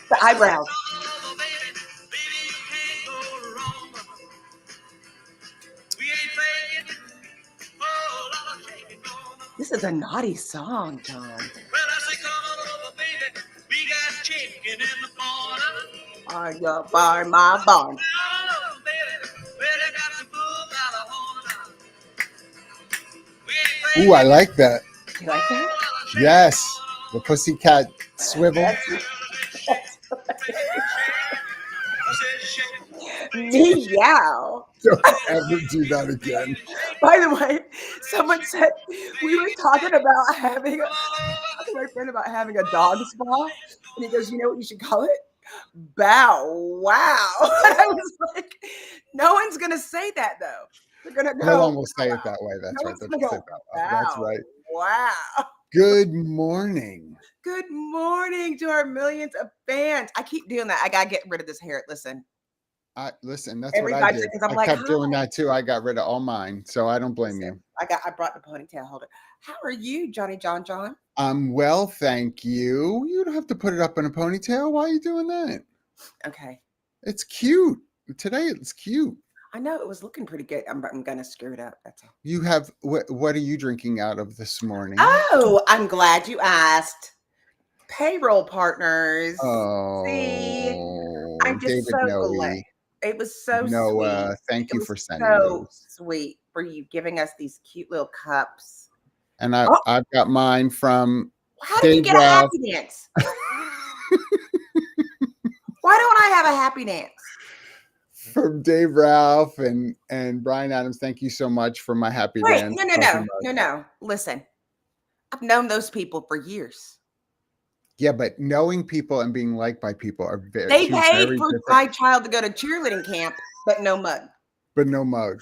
The eyebrows. This is a naughty song, John. Are your barn my barn? Ooh, I like that. You like that? Yes. The pussycat swivel. Meow. Don't ever do that again. By the way, someone said we were talking about having to my friend about having a dog spa, and he goes, "You know what you should call it? Bow wow." And I was like, "No one's gonna say that though. They're gonna go. No one will say it that way. That's No right. one's gonna go, That's bow right. wow." Good morning. Good morning to our millions of fans. I keep doing that. I gotta get rid of this hair. Listen. Listen, that's Every what I 5 did. seconds, I'm I like, kept "Hi." doing that too. I got rid of all mine, so I don't blame you. I brought the ponytail holder. How are you, Johnny John John? I'm well, thank you. You don't have to put it up in a ponytail. Why are you doing that? Okay. It's cute. Today it's cute. I know it was looking pretty good. I'm gonna screw it up. That's all. You have what are you drinking out of this morning? Oh, I'm glad you asked. Payroll partners. Oh, See, I'm just David so Noe, glad. It was so Noah, sweet. thank It you was for sending so those. sweet for you giving us these cute little cups. And Oh, I've got mine from how did you Dave get a Ralph. happy dance? Why don't I have a happy dance? From Dave Ralph and Brian Adams. Thank you so much for my happy Wait, dance. no. Listen, I've known those people for years. Yeah, but knowing people and being liked by people are They two paid very for different. my child to go to cheerleading camp, but no mug. But no mug.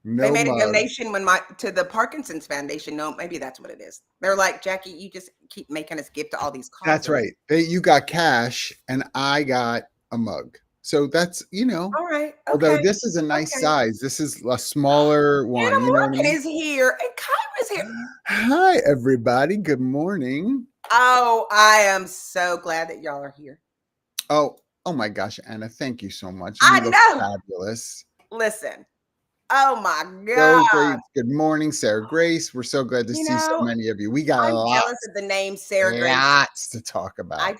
They made a donation to the Parkinson's Foundation. No, maybe that's what it is. They're like, Jackie, you just keep making us give to all these causes. That's right. You got cash and I got a mug. So that's, All right. Okay. Although this is a nice size. This is a smaller one. Anna You know what I Morgan mean? is here and Kyra's here. Hi, everybody. Good morning. Oh, I am so glad that y'all are here. Oh my gosh, Anna, thank you so much. I look know. Fabulous. Listen. Oh my God. So great. Good morning, Sarah Grace. We're so glad to see so many of you. We got jealous of the name Sarah Grace. Lots to talk about.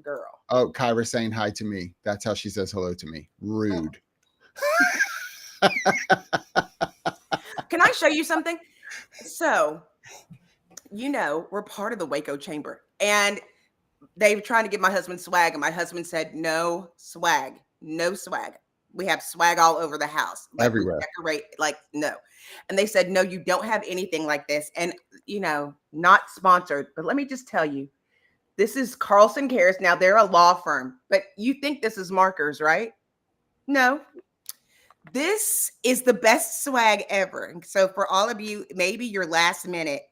Girl. Oh, Kyra saying hi to me. That's how she says hello to me. Rude. Can I show you something? So, we're part of the Waco Chamber, and they were trying to give my husband swag, and my husband said, no swag. We have swag all over the house. Everywhere. Decorate, no. And they said, no, you don't have anything like this. And, not sponsored, but let me just tell you, this is Carlson Cares. Now, they're a law firm, but you think this is markers, right? No. This is the best swag ever. And so for all of you, maybe your last minute,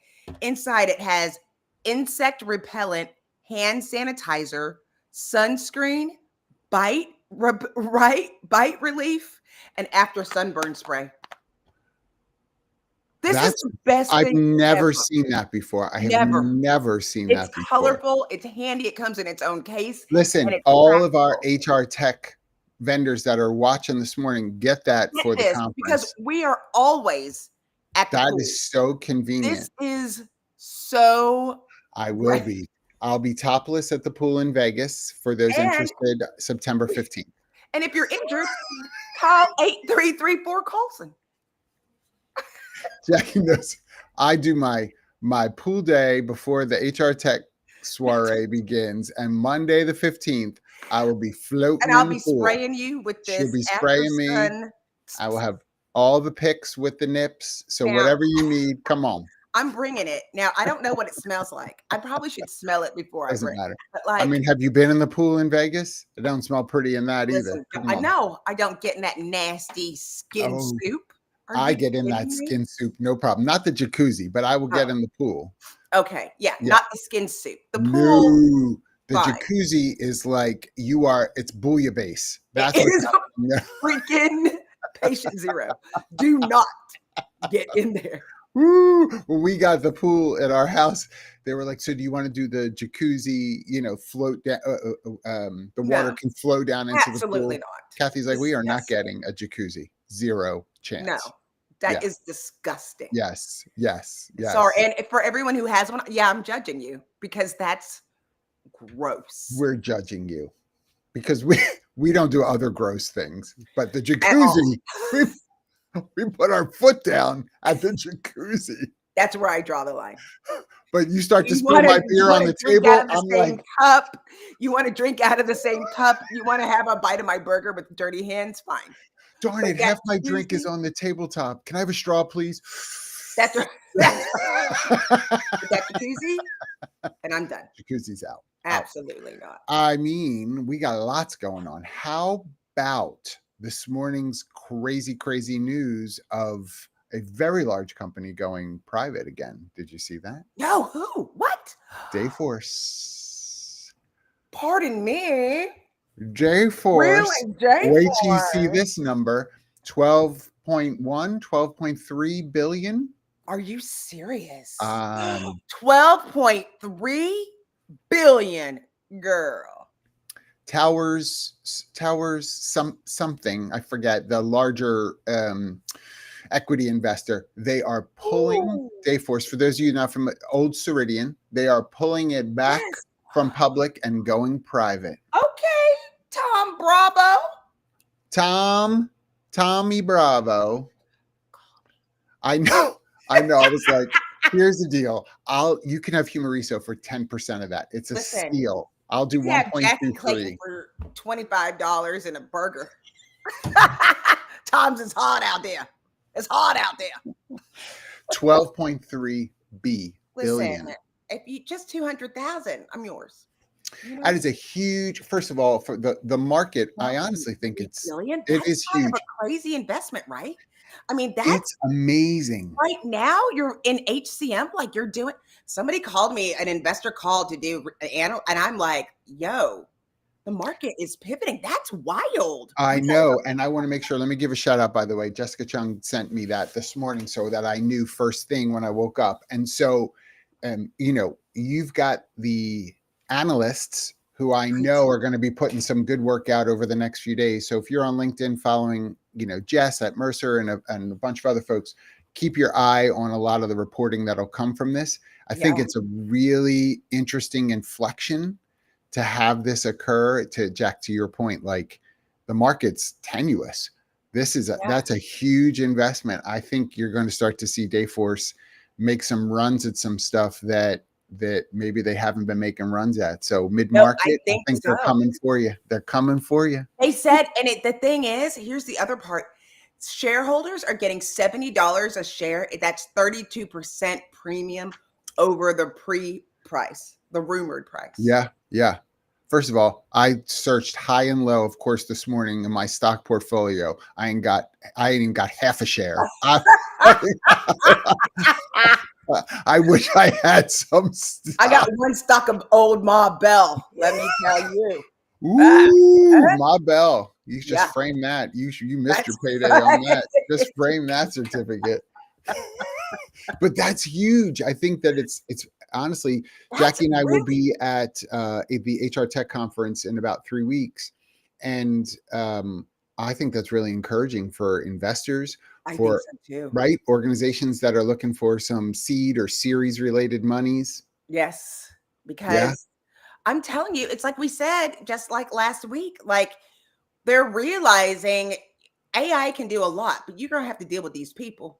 inside it has insect repellent, hand sanitizer, sunscreen, bite relief, and after sunburn spray. This is the best thing I've never seen that before. I have never seen that before. It's colorful. It's handy. It comes in its own case. Listen, all of our HR tech vendors that are watching this morning, get that for the conference. Because we are always at the pool. That is so convenient. This is so I will be. I'll be topless at the pool in Vegas for those interested September 15th. And if you're injured, call 8334 Colson. Jackie knows I do my pool day before the HR tech soiree begins, and Monday the 15th I will be floating. And I'll be spraying you with this. She'll be spraying me. I will have all the picks with the nips. So whatever you need, come on. I'm bringing it. Now, I don't know what it smells like. I probably should smell it before I bring it. Doesn't matter. But I mean, have you been in the pool in Vegas? It don't smell pretty in that either. I know. I don't get in that nasty skin soup. I get in that skin soup, no problem. Not the jacuzzi, but I will get in the pool. Okay. Yeah. Not the skin soup. The pool. No, the jacuzzi is like it's bouillabaisse. That's freaking patient zero. Do not get in there. Woo! When we got the pool at our house, they were like, "So do you want to do the jacuzzi? Float down. The water No, can flow down into the absolutely pool." not. Kathy's like, "We are not Disgusting. getting a jacuzzi. Zero No, chance." that Yeah. is disgusting. Yes. Yes. Sorry, Yes. and for everyone who has one, yeah, I'm judging you because that's gross We're judging you because we don't do other gross things, but the at all. jacuzzi, we put our foot down at the jacuzzi. That's where I draw the line. But you start to You spill wanna my you beer on wanna the drink out table, of the I'm same like, cup, you wanna drink out of the same cup, you wanna have a bite of my burger with dirty hands, fine. darn But it, that half my drink is jacuzzi, on the tabletop. Can I have a straw, please? that's right, that's right. But that jacuzzi, and I'm done. Jacuzzi's out. Out. Absolutely not. I mean, we got lots going on. How about this morning's crazy, crazy news of a very large company going private again? Did you see that? No, who? What? Dayforce. Pardon me? Dayforce. Really, Wait till you see J-Force? this number 12.1, 12.3 billion. Are you serious? Um, 12.3 billion, girl. Towers, something I forget. The larger equity investor, they are pulling Ooh, Dayforce. For those of you not from old Ceridian, they are pulling it back yes. from public and going private. Okay, Tom Bravo. Tommy Bravo. I know. I was like, here's the deal. You can have Humoriso for 10% of that. It's a Listen, steal. I'll do you have Jackie Clayton 1.23. for $25 and a burger. Tom's is hot out there. It's hot out there. 12.3 Listen, billion. if you just 200,000, I'm yours. You know, That is a huge, first of all, for the market, I honestly think 1.3 billion. it That's is kind of huge. a crazy investment, right? I mean, that's It's amazing. right now you're in HCM like you're doing. Somebody called me, an investor called to do and I'm like, yo, the market is pivoting. That's wild. I know. And I want to make sure, let me give a shout out, by the way. Jessica Chung sent me that this morning so that I knew first thing when I woke up. And so, you've got the analysts who I know are going to be putting some good work out over the next few days. So if you're on LinkedIn following, Jess at Mercer and a bunch of other folks, keep your eye on a lot of the reporting that'll come from this. I think Yeah. it's a really interesting inflection to have this occur. To Jack, to your point, like the market's tenuous. That's a huge investment. I think you're going to start to see Dayforce make some runs at some stuff that maybe they haven't been making runs at. So No, I mid-market, I think think so. they're coming for you. They're coming for you. They said, and the thing is, here's the other part. Shareholders are getting $70 a share. That's 32% premium over the pre-price, the rumored price. Yeah, yeah. First of all, I searched high and low, of course, this morning in my stock portfolio. I ain't even got half a share. I wish I had some stock. I got one stock of old Ma Bell. Let me tell you. Ooh, Ma Bell. You just Yeah. frame that. You missed your That's payday right. on that. Just frame that certificate. But that's huge. I think that it's honestly, That's Jackye and I will really be at the HR Tech Conference in about 3 weeks, and I think that's really encouraging for investors, I think for so too. right organizations that are looking for some seed or series related monies. Yes, Yeah, because I'm telling you, it's like we said, just like last week, like they're realizing AI can do a lot, but you're gonna have to deal with these people.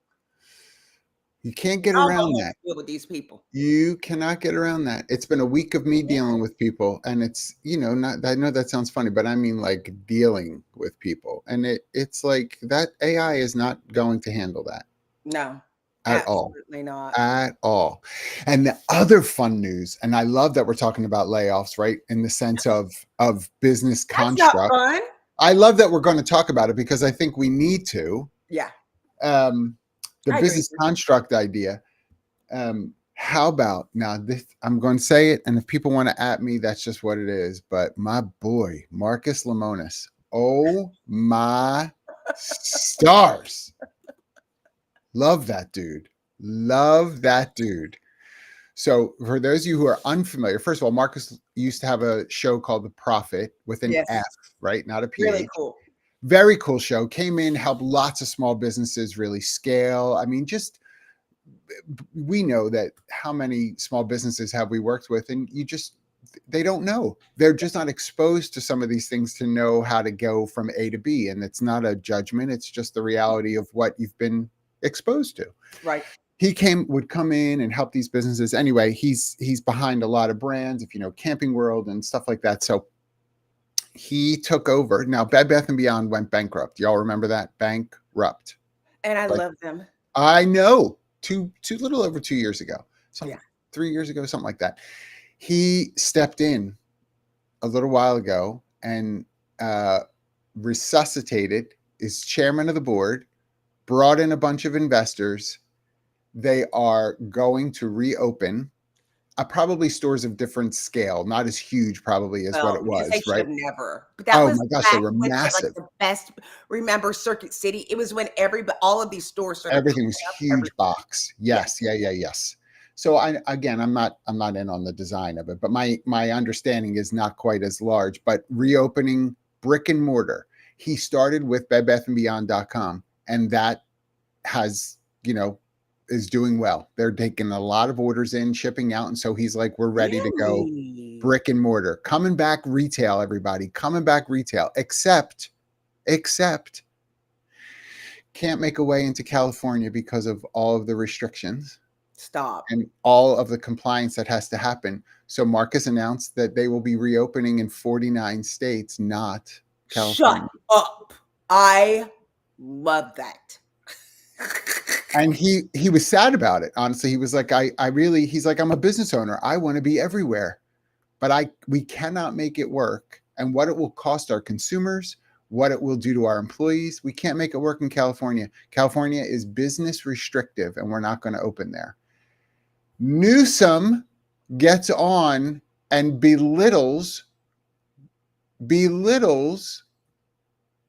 you can't get Y'all around gonna have that. to deal with these people. You cannot get around that. It's been a week of me Yeah. dealing with people, and it's not. I know that sounds funny, but I mean like dealing with people, and it's like that AI is not going to handle that No, at all. absolutely not. At all. And the other fun news, and I love that we're talking about layoffs, right? In the sense of business That's not construct. fun. I love that we're going to talk about it because I think we need to. Yeah, The I agree business with you. construct idea. How about now this? I'm going to say it, and if people want to at me, that's just what it is. But my boy, Marcus Lemonis, oh my stars. Love that dude. Love that dude. So for those of you who are unfamiliar, first of all, Marcus used to have a show called The Prophet with an F, Yes, right? Not a really PH. cool. Very cool show. Came in, helped lots of small businesses really scale. I mean, just we know that how many small businesses have we worked with, and you just they don't know. They're just not exposed to some of these things to know how to go from A to B. And it's not a judgment, it's just the reality of what you've been exposed to. Right. He would come in and help these businesses. Anyway, he's behind a lot of brands, if you know Camping World and stuff like that. So he took over. Now Bed Bath and Beyond went bankrupt. Y'all remember that? Bankrupt. And I Like love them. I know, two little over 2 years ago, some Yeah. 3 years ago, something like that. He stepped in a little while ago and resuscitated, is chairman of the board, brought in a bunch of investors. They are going to reopen probably stores of different scale, not as huge probably as what Well, it because they was, should right? have never. But that Oh was my gosh, they back were when they had, like, massive. the best. Remember Circuit City? It was when all of these stores started Everything popping was up huge box. yeah. Yes, yes. So I'm not in on the design of it, but my understanding is not quite as large. But reopening brick and mortar, he started with bedbathandbeyond.com, and that has is doing well. They're taking a lot of orders in, shipping out, and so he's like, we're ready to go Really? brick and mortar, coming back retail. Everybody coming back retail, except can't make a way into California because of all of the restrictions Stop. and all of the compliance that has to happen. So Marcus announced that they will be reopening in 49 states, not Shut California. up. I love that. And he was sad about it. Honestly, he was like, he's like, I'm a business owner. I want to be everywhere, but we cannot make it work. And what it will cost our consumers, what it will do to our employees, we can't make it work in California. California is business restrictive, and we're not going to open there. Newsom gets on and belittles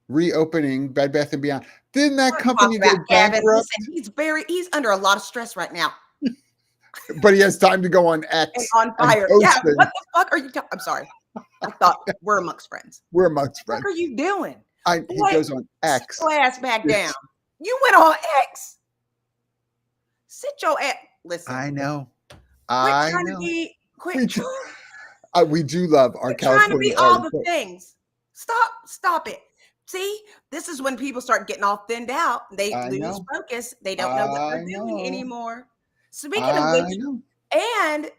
reopening Bed Bath and Beyond. Didn't that We're talking company about go Gavin. bankrupt? Listen, he's under a lot of stress right now But he has time to go on and X on and fire. post Yeah, what things. the fuck are you talking? I'm sorry. I thought we're amongst friends. We're amongst What the friends. fuck are you doing? He Boy, goes on sit X. your ass back down. You went on X. Sit your ass. Listen, I know. quit I trying to know. be We quit. do, we do love our Quit trying to be California all the art. things. Stop it. See, this is when people start getting all thinned out. They I lose know. focus. They don't know what I they're doing know. anymore. Speaking of I which, know. and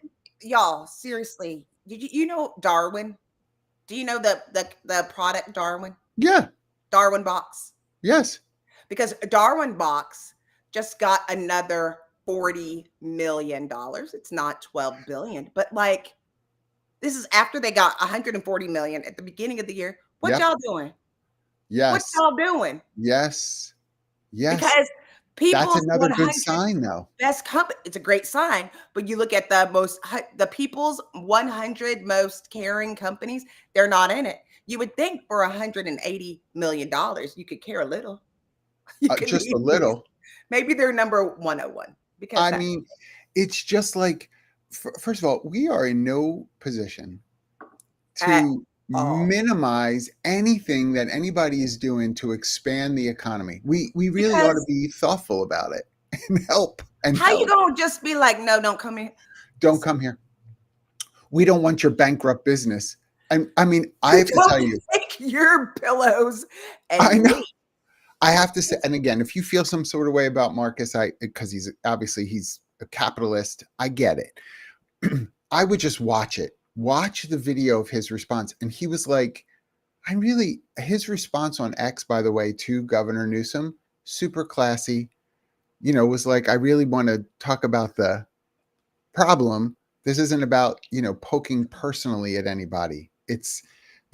y'all, seriously, you know Darwin? Do you know the product Darwin? Yeah. Darwin box? Yes. Because Darwin box just got another $40 million. It's not 12 billion, but like this is after they got 140 million at the beginning of the year. What Yep. y'all doing? What Yes. y'all doing? Yes. Yes. Because That's people's another good 100 sign, though. best company, it's a great sign, but you look at the people's 100 most caring companies, they're not in it. You would think for $180 million, you could care a little. You could Just a be little. maybe they're number 101 because I that's mean, it's just like, first of all, we are in no position at to all. minimize anything that anybody is doing to expand the economy. We really ought to Because be thoughtful about it and how you help. gonna just be like, no, don't come in? Don't come here. We don't want your bankrupt business. And I mean, I You have to tell don't you, take your pillows I and know. leave. I have to say, and again, if you feel some sort of way about Marcus, because he's a capitalist, I get it. I would just watch the video of his response. And he was like, his response on X, by the way, to Governor Newsom, super classy, was like, I really want to talk about the problem. This isn't about, poking personally at anybody. It's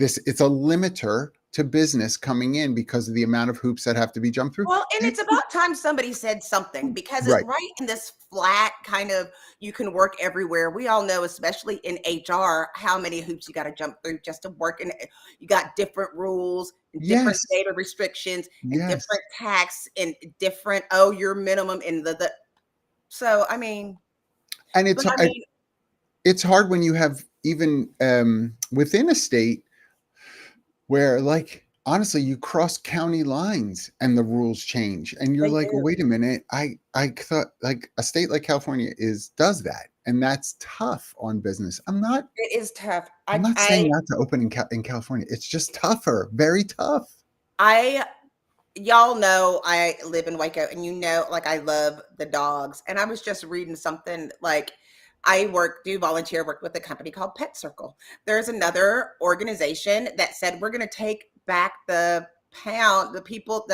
a limiter to business coming in because of the amount of hoops that have to be jumped through. Well, and it's about time somebody said something because Right. right in this flat kind of you can work everywhere. We all know, especially in HR, how many hoops you got to jump through just to work. And you got different rules and different Yes. data restrictions and Yes. different tax and different, your minimum and the So, I mean, And but I mean, it's hard when you have even within a state where, like, honestly, you cross county lines and the rules change, and you're they like, well, do. wait a minute, I thought like a state like California is does that, and that's tough on business. It is tough. I'm not saying not to open in California. It's just tougher, very tough. I y'all know I live in Waco, and like I love the dogs. And I was just reading something like do volunteer work with a company called Pet Circle. There's another organization that said we're going to take back the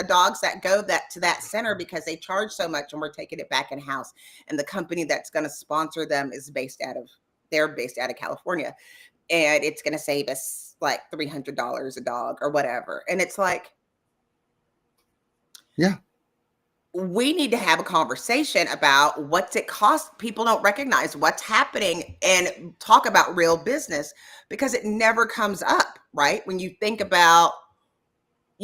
dogs that go to that center because they charge so much, and we're taking it back in house. And the company that's going to sponsor them they're based out of California, and it's going to save us like $300 a dog or whatever. And it's like, Yeah. we need to have a conversation about what's it cost. People don't recognize what's happening and talk about real business because it never comes up, right? When you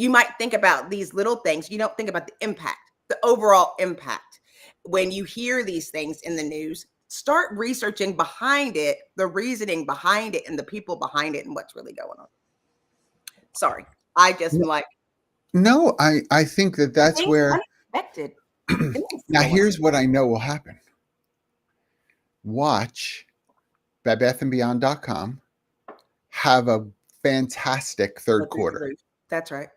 might think about these little things. You don't think about the impact, the overall impact. When you hear these things in the news, start researching behind it, the reasoning behind it, and the people behind it, and what's really going on. Sorry. I just like, No, I think that's things where unexpected things now going on. here's what I know will happen. Watch bedbathandbeyond.com have a fantastic third quarter, That's right.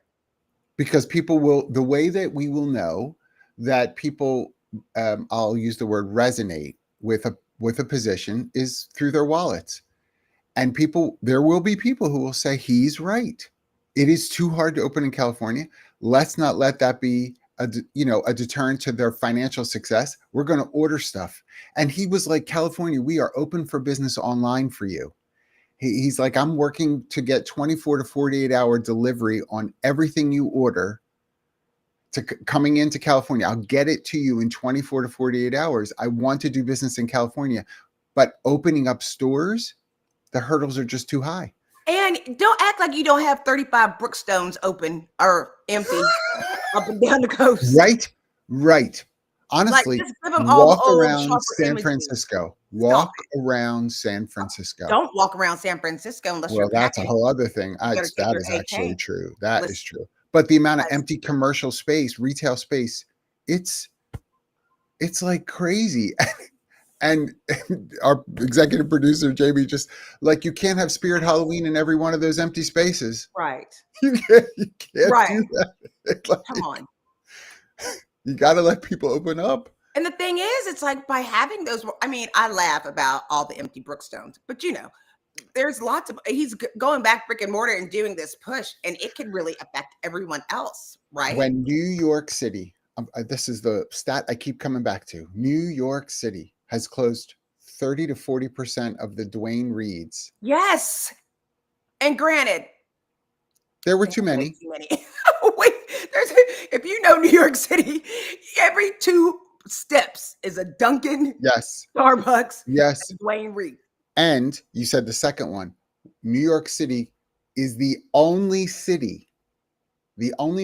because people will, the way that we will know that people, I'll use the word resonate with a position, is through their wallets. And there will be people who will say he's right. It is too hard to open in California. Let's not let that be a deterrent to their financial success. We're going to order stuff. And he was like, California, we are open for business online for you. He's like, I'm working to get 24 to 48 hour delivery on everything you order coming into California. I'll get it to you in 24 to 48 hours. I want to do business in California, but opening up stores, the hurdles are just too high. And don't act like you don't have 35 Brookstones open or empty up and down the coast. Right. Like, Honestly, just give them all the walk old around shopper San imagery. Francisco. Stop Walk around San Francisco. Don't walk around San Francisco unless Well, you're that's a packing. whole other thing. You better take That your is actually AK. true. That is Listen, true. But the amount of guys, empty commercial space, retail space, it's like crazy. And our executive producer, Jamie, just like, you can't have Spirit Halloween in every one of those empty spaces. right. You can't Right. do that. Come on. You got to let people open up. And the thing is, it's like, by having those, I mean, I laugh about all the empty Brookstones, but there's lots of, he's going back brick and mortar and doing this push, and it can really affect everyone else, right? When New York City, this is the stat I keep coming back to, New York City has closed 30 to 40% of the Dwayne Reeds. Yes. And granted, there were too many. Too many. Wait, if you know New York City, every 2 steps is a Dunkin', yes, Starbucks, yes, and Dwayne Reed. And you said the second one. New York City is the only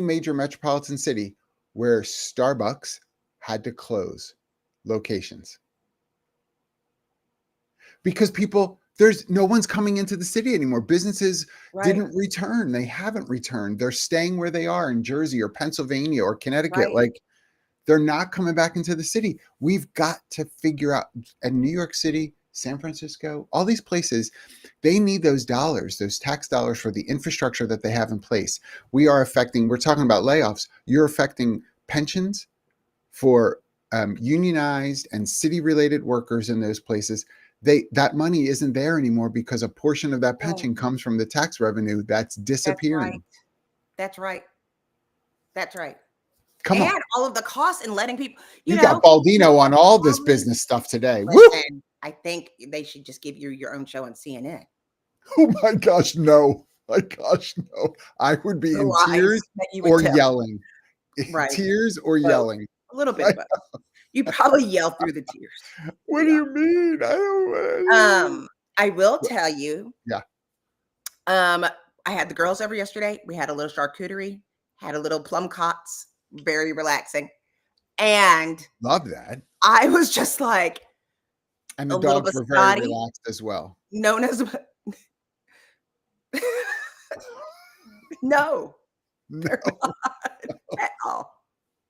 major metropolitan city where Starbucks had to close locations. Because there's no one's coming into the city anymore. Businesses didn't return. They haven't returned. They're staying where they are in Jersey or Pennsylvania or Connecticut. Right. Like, they're not coming back into the city. We've got to figure out, and New York City, San Francisco, all these places, they need those dollars, those tax dollars, for the infrastructure that they have in place. We're talking about layoffs. You're affecting pensions for unionized and city-related workers in those places. That money isn't there anymore because a portion of that pension comes from the tax revenue that's disappearing. That's right. Come on. And all of the costs in letting people, you got Baldino on all this business stuff today. Listen, I think they should just give you your own show on CNN. Oh my gosh, no. I would be in tears or yelling. Right. Tears or yelling. A little bit of both. You probably yell through the tears. What do you mean? I will tell you. Yeah. I had the girls over yesterday. We had a little charcuterie, had a little plum cots, very relaxing. And love that. I was just like And a the little dogs were very biscotti, relaxed as well. known as no, No, they're not at all.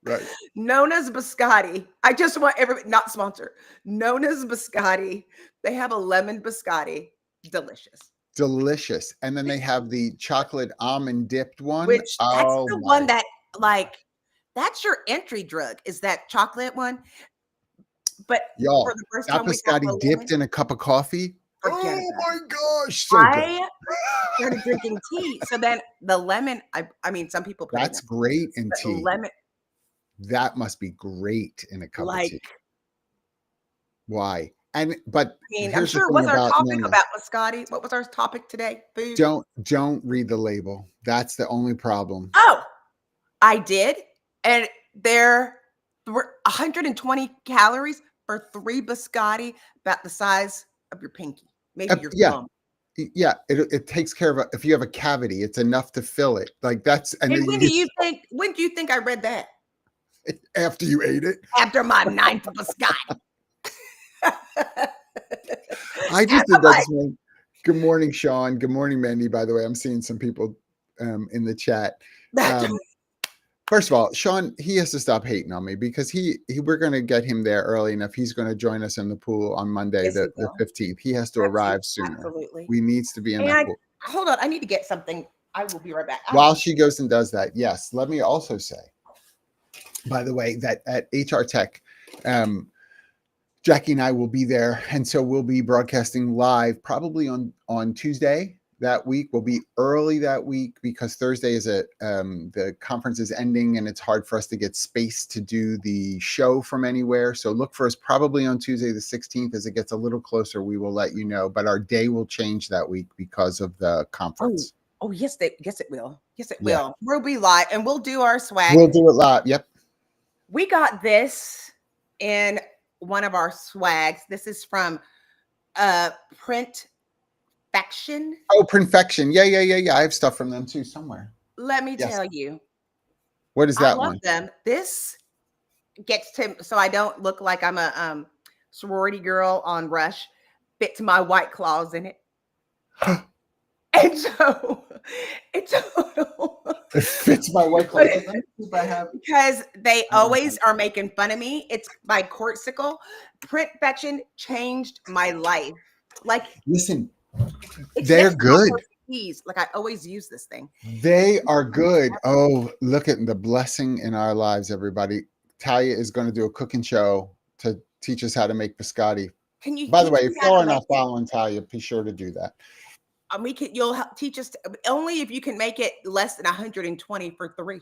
right. Known as biscotti. I just want everybody not sponsor. Known as biscotti. They have a lemon biscotti. Delicious. Delicious. And then they have the chocolate almond dipped one. Which that's Oh the my. one that like that's your entry drug is that chocolate one. But for Y'all, the first that time we got biscotti the dipped lemon, in a cup of coffee. forget Oh about it. my gosh, so good. I started drinking tea. So then the lemon, I mean, some people put it in That's it, great in but tea. lemon, That must be great in a cup of like, tea. Why? But I mean, I'm here's the sure thing what's our about topic Nona. about biscotti? What was our topic today? Food. Don't read the label. That's the only problem. Oh, I did. And there were 120 calories for 3 biscotti, about the size of your pinky, maybe your Yeah, thumb. yeah. It takes care of if you have a cavity, it's enough to fill it. Like that's and And then you when do you think I read that? after you ate it. After my 9th biscotti. I just did that Like, this morning. Good morning, Sean. Good morning, Mandy. By the way, I'm seeing some people in the chat. First of all, Sean, he has to stop hating on me because we're going to get him there early enough. He's going to join us in the pool on Monday, yes, the he will. 15th. He has to arrive sooner. Absolutely. We needs to be in that And pool. hold on, I need to get something. I will be right back. While she goes and does that, yes, let me also say, by the way, that at HR Tech, Jackye and I will be there. And so we'll be broadcasting live probably on Tuesday that week. We'll be early that week because Thursday is the conference is ending and it's hard for us to get space to do the show from anywhere. So look for us probably on Tuesday, the 16th. As it gets a little closer, we will let you know, but our day will change that week because of the conference. Oh, yes, it will. Yes, it will. We'll be live and we'll do our swag. We'll do it live. Yep. We got this in one of our swags. This is from Printfection. Oh, Printfection. Yeah. I have stuff from them too somewhere. Let me tell you. What is that I love one? them. This gets to so I don't look like I'm a sorority girl on Rush. Fits my White Claws in it. And so it's it fits my White Claws. Because they always are making fun of me. It's by Corksicle. Printfection changed my life. Like, listen, they're good. Like, I always use this thing. They are good. Oh, look at the blessing in our lives, everybody. Talia is going to do a cooking show to teach us how to make biscotti. Can you? By the way, if y'all are not following Talia, be sure to do that. You'll teach us only if you can make it less than 120 for 3.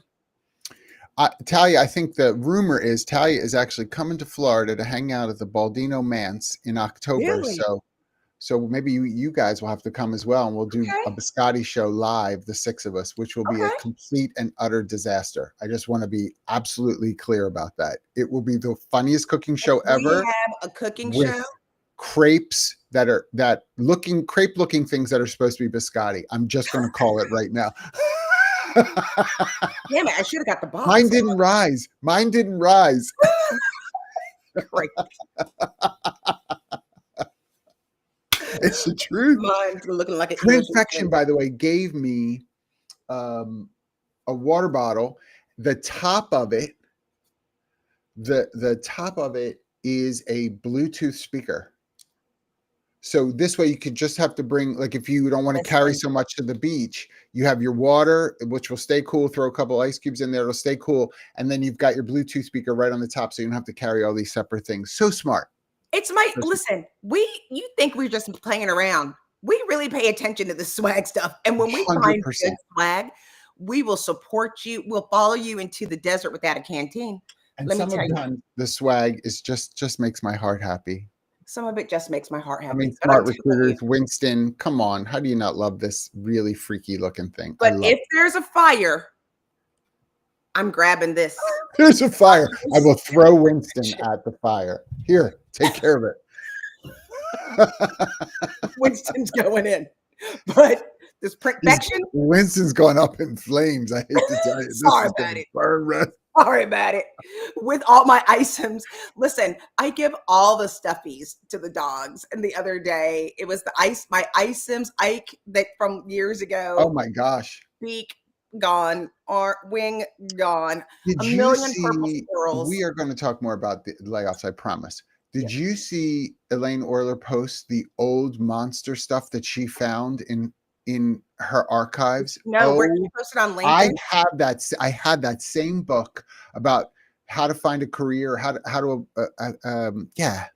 Talia, I think the rumor is Talia is actually coming to Florida to hang out at the Baldino Manse in October. Really? So maybe you guys will have to come as well, and we'll do a biscotti show live, the 6 of us, which will be a complete and utter disaster. I just want to be absolutely clear about that. It will be the funniest cooking show ever. We have a cooking show. Crepes crepe looking things that are supposed to be biscotti. I'm just going to call it right now. Damn it, I should have got the box. Mine didn't rise. Great. It's the truth. Mine's looking like an Printfection, by the way, gave me a water bottle. The top of it is a Bluetooth speaker. So this way you could just have to bring, like if you don't want to carry so much to the beach, you have your water, which will stay cool. Throw a couple ice cubes in there. It'll stay cool. And then you've got your Bluetooth speaker right on the top. So you don't have to carry all these separate things. So smart. Listen, you think we're just playing around. We really pay attention to the swag stuff. And when we 100%. find good swag, we will support you. We'll follow you into the desert without a canteen. And some of the swag is just makes my heart happy. Some of it just makes my heart happy. I mean, Smart Recruiters, Winston, come on. How do you not love this really freaky looking thing? But if there's a fire, I'm grabbing this. There's a fire. I will throw Winston at the fire. Here, take care of it. Winston's going in. But this Printfection. Winston's going up in flames. I hate to tell you. Sorry about it. Burn red. sorry about it. With all my items. Listen, I give all the stuffies to the dogs. And the other day, it was my items, Ike, that from years Oh ago, my gosh. beak gone, or wing gone, Did a you million purple see? We squirrels. are going to talk more about the layoffs, I promise. Did Yes. you see Elaine Orler post the old monster stuff that she found in her archives? No, where did you Oh, post it on I LinkedIn? have that. I had that same book about how to find a career, yeah,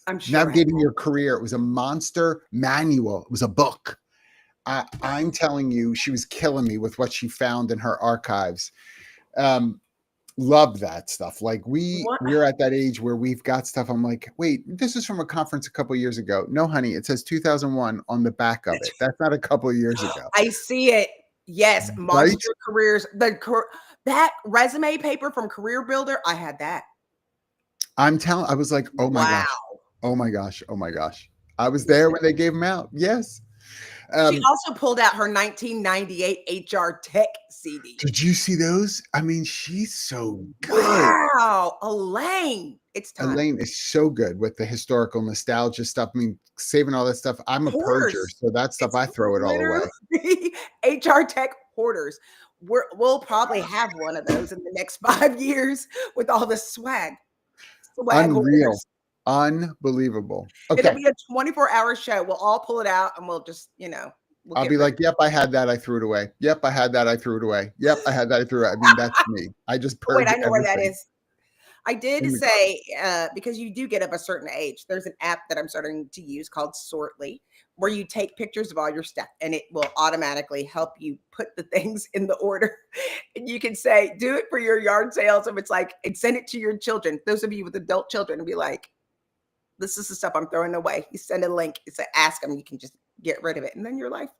I'm sure I navigating your career. It was a monster manual. It was a book. I'm telling you, she was killing me with what she found in her archives. Um, love that stuff. Like what we're at that age where we've got stuff. I'm like, wait, this is from a conference a couple of years ago. No, honey, it says 2001 on the back of it. That's not a couple of years ago, I see it. Yes, right? monster careers. That resume paper from Career Builder, I had that. I'm telling. I was like, oh my gosh, Wow. oh my gosh, oh my gosh. I was there Listen, when they gave them out. Yes. she Um, also pulled out her 1998 HR Tech CD. did you see those? I mean, she's so good. Wow, Elaine, it's time. Elaine is so good with the historical nostalgia stuff. I mean, saving all that stuff. I'm a purger, Hoarders. so that stuff It's I throw it all literally away. HR Tech hoarders. We'll probably have one of those in the next 5 years with all the swag. Swag Unreal, hoarders. unbelievable. It'll Okay, be a 24-hour show. We'll all pull it out and we'll just, we'll I'll get be rid of like, it. "Yep, I had that. I threw it away. Yep, I had that. I threw it away. Yep, I had that. I threw it." I mean, that's me. I just Oh, wait, purge I know where that everything. is. I Oh did my god. say, because you do get of a certain age, there's an app that I'm starting to use called Sortly, where you take pictures of all your stuff and it will automatically help you put the things in the order. And you can say, do it for your yard sales. If it's like, and send it to your children, those of you with adult children, and be like, this is the stuff I'm throwing away. You send a link, it's a ask them, you can just get rid of it. And then your life.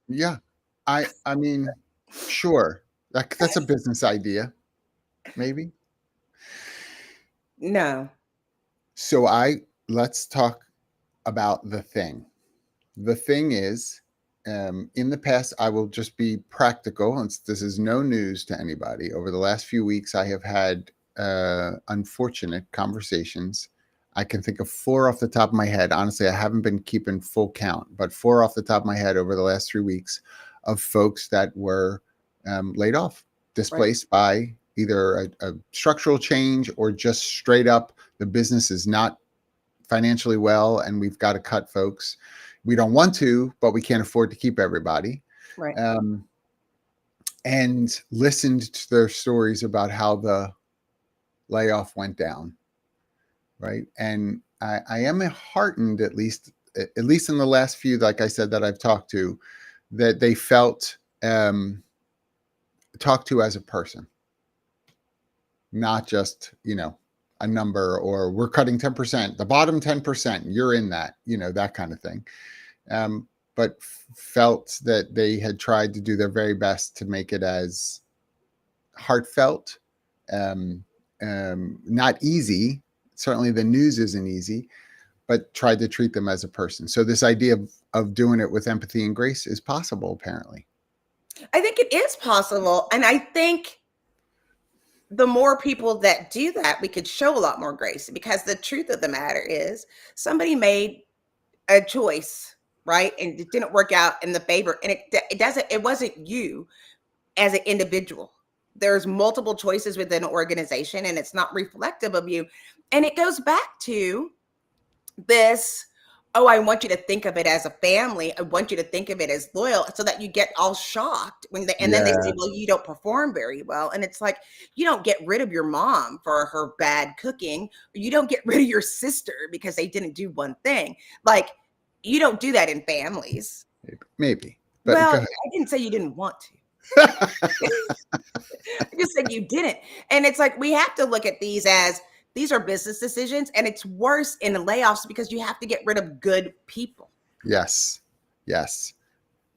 Yeah, I mean, sure. That's a business idea, maybe. No, So let's talk about the thing. The thing is, in the past, I will just be practical, and this is no news to anybody. Over the last few weeks, I have had unfortunate conversations. I can think of four off the top of my head. Honestly, I haven't been keeping full count, but four off the top of my head over the last 3 weeks of folks that were laid off, right. displaced by either a structural change or just straight up the business is not financially well and we've got to cut folks. We don't want to, but we can't afford to keep everybody. Right. Um, and listened to their stories about how the layoff went down, right? And I am heartened, at least in the last few, like I said, that I've talked to, that they felt talked to as a person, not just a number or we're cutting 10%, the bottom 10%, you're in that, that kind of thing. But felt that they had tried to do their very best to make it as heartfelt, um, not easy. Certainly, the news isn't easy, but tried to treat them as a person. So this idea of doing it with empathy and grace is possible, apparently. I think it is possible. And I think the more people that do that, we could show a lot more grace, because the truth of the matter is somebody made a choice, right? And it didn't work out in the favor. And it wasn't you as an individual. There's multiple choices within an organization and it's not reflective of you. And it goes back to this, oh, I want you to think of it as a family. I want you to think of it as loyal, so that you get all shocked and then they say, Yeah, well, you don't perform very well. And it's like, you don't get rid of your mom for her bad cooking, or you don't get rid of your sister because they didn't do one thing. Like, you don't do that in families. maybe. But Well, go I didn't say you didn't want to. ahead. I just said you didn't. And it's like, we have to look at these are business decisions, and it's worse in the layoffs because you have to get rid of good people. Yes, yes.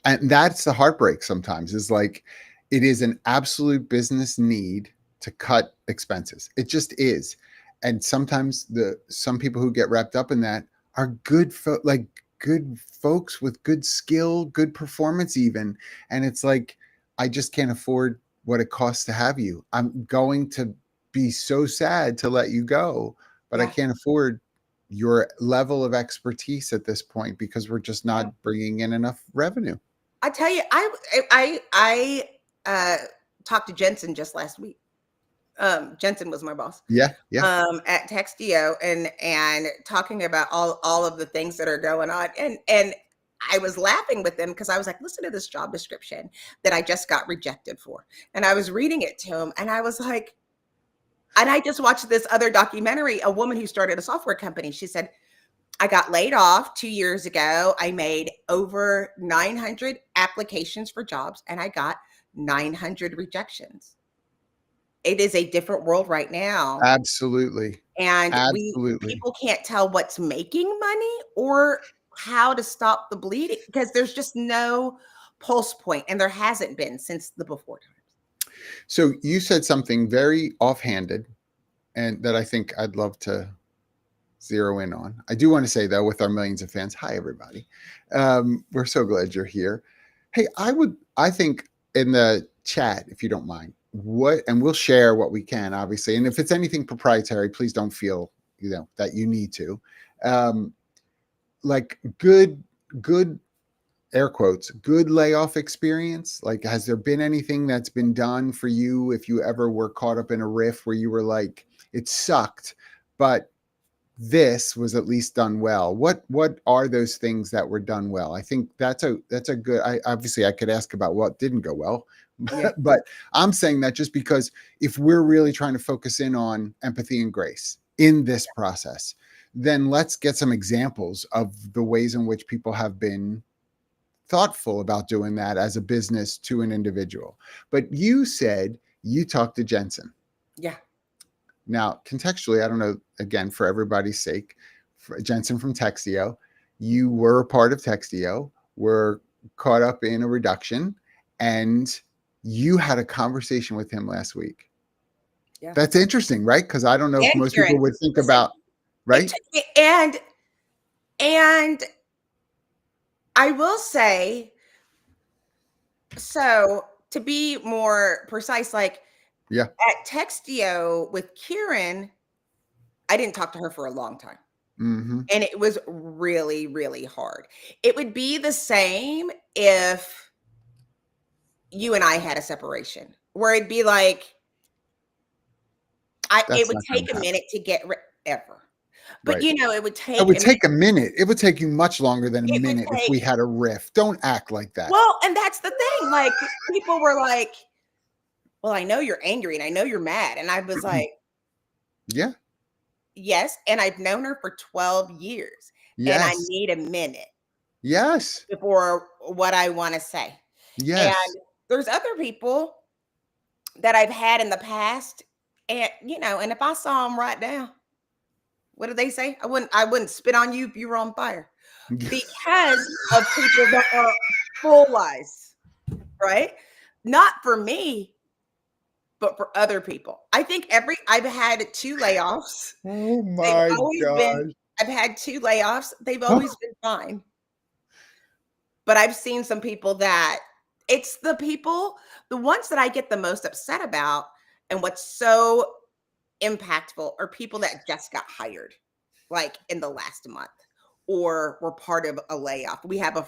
And that's the heartbreak sometimes, is like it is an absolute business need to cut expenses. It just is. And sometimes some people who get wrapped up in that are like good folks with good skill, good performance even. And it's like, I just can't afford what it costs to have you. I'm going to be so sad to let you go, but I Yeah. can't afford your level of expertise at this point because we're just Yeah. not bringing in enough revenue. I tell you, I talked to Jensen just last week. Jensen was my boss. Yeah, yeah. At Textio and talking about all of the things that are going on. And I was laughing with them because I was like, listen to this job description that I just got rejected for. And I was reading it to him and I was like, and I just watched this other documentary, a woman who started a software company. She said, I got laid off 2 years ago. I made over 900 applications for jobs and I got 900 rejections. It is a different world right now. Absolutely. And Absolutely. people can't tell what's making money or how to stop the bleeding because there's just no pulse point, and there hasn't been since the before times. So you said something very offhanded and that I think I'd love to zero in on. I do want to say though, with our millions of fans, hi everybody. We're so glad you're here. Hey, I think in the chat, if you don't mind, and we'll share what we can, obviously. And if it's anything proprietary, please don't feel, that you need to. Like good air quotes, good layoff experience. Like, has there been anything that's been done for you if you ever were caught up in a riff where you were like, it sucked, but this was at least done well? What are those things that were done well? I think that's a good, I could ask about what didn't go well, Yeah. but I'm saying that just because if we're really trying to focus in on empathy and grace in this process, then let's get some examples of the ways in which people have been thoughtful about doing that as a business to an individual. But you said you talked to Jensen. Yeah. Now, contextually, I don't know, again, for everybody's sake, Jensen from Textio, you were a part of Textio, were caught up in a reduction, and you had a conversation with him last week. Yeah. That's interesting, right? Because I don't know if And most Karen, people would think listen, about, right? And I will say, so to be more precise, like Yeah. at Textio with Kieran, I didn't talk to her for a long time. Mm-hmm. And it was really, really hard. It would be the same if you and I had a separation, where it'd be like, it That's would not going take to a happen. minute to get ever. But Right. it would It take would a minute. take a minute. It would take you much longer than a It would minute if take, we had a riff. Don't act like that. well, and that's the thing. Like people were like, well, I know you're angry and I know you're mad. And I was like, Yeah. yes. And I've known her for 12 years and I Yes. need a minute Yes. before what I want to say. And Yes. there's other people that I've had in the past. And, and if I saw them right now, what do they say? I wouldn't spit on you if you were on fire because of people that are full lies, right? Not for me, but for other people. I think I've had 2 layoffs. Oh They've my always been, gosh. I've had 2 layoffs. They've always been fine. But I've seen some people that it's the ones that I get the most upset about, and what's so impactful are people that just got hired, like in the last month, or were part of a layoff. We have a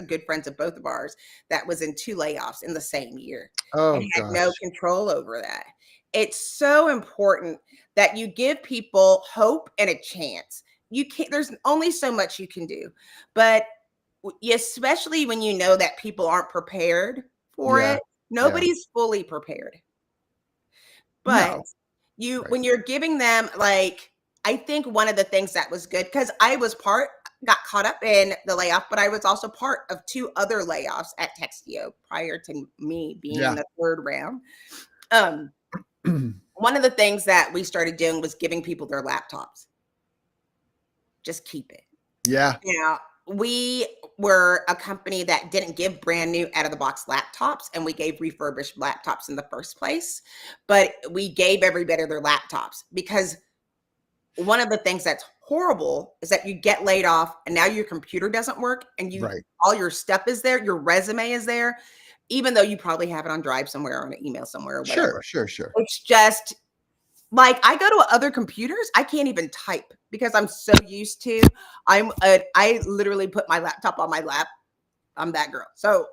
good friend of both of ours, that was in 2 layoffs in the same year and Oh had no gosh. control over that. It's so important that you give people hope and a chance. You can't, there's only so much you can do, but especially when you know that people aren't prepared for Yeah. it. Yeah. Nobody's fully prepared. But No. Right. when you're giving them, like, I think one of the things that was good, because got caught up in the layoff, but I was also part of 2 other layoffs at Textio prior to me being in Yeah. the 3rd round. One of the things that we started doing was giving people their laptops. Just keep it. Yeah. Now, we were a company that didn't give brand new out of the box laptops, and we gave refurbished laptops in the first place, but we gave everybody their laptops because one of the things that's horrible is that you get laid off and now your computer doesn't work and Right. all your stuff is there, your resume is there. even though you probably have it on Drive somewhere or on an email somewhere or Sure, whatever. sure. It's just like I go to other computers, I can't even type because I'm so used to. I literally put my laptop on my lap. I'm that girl. So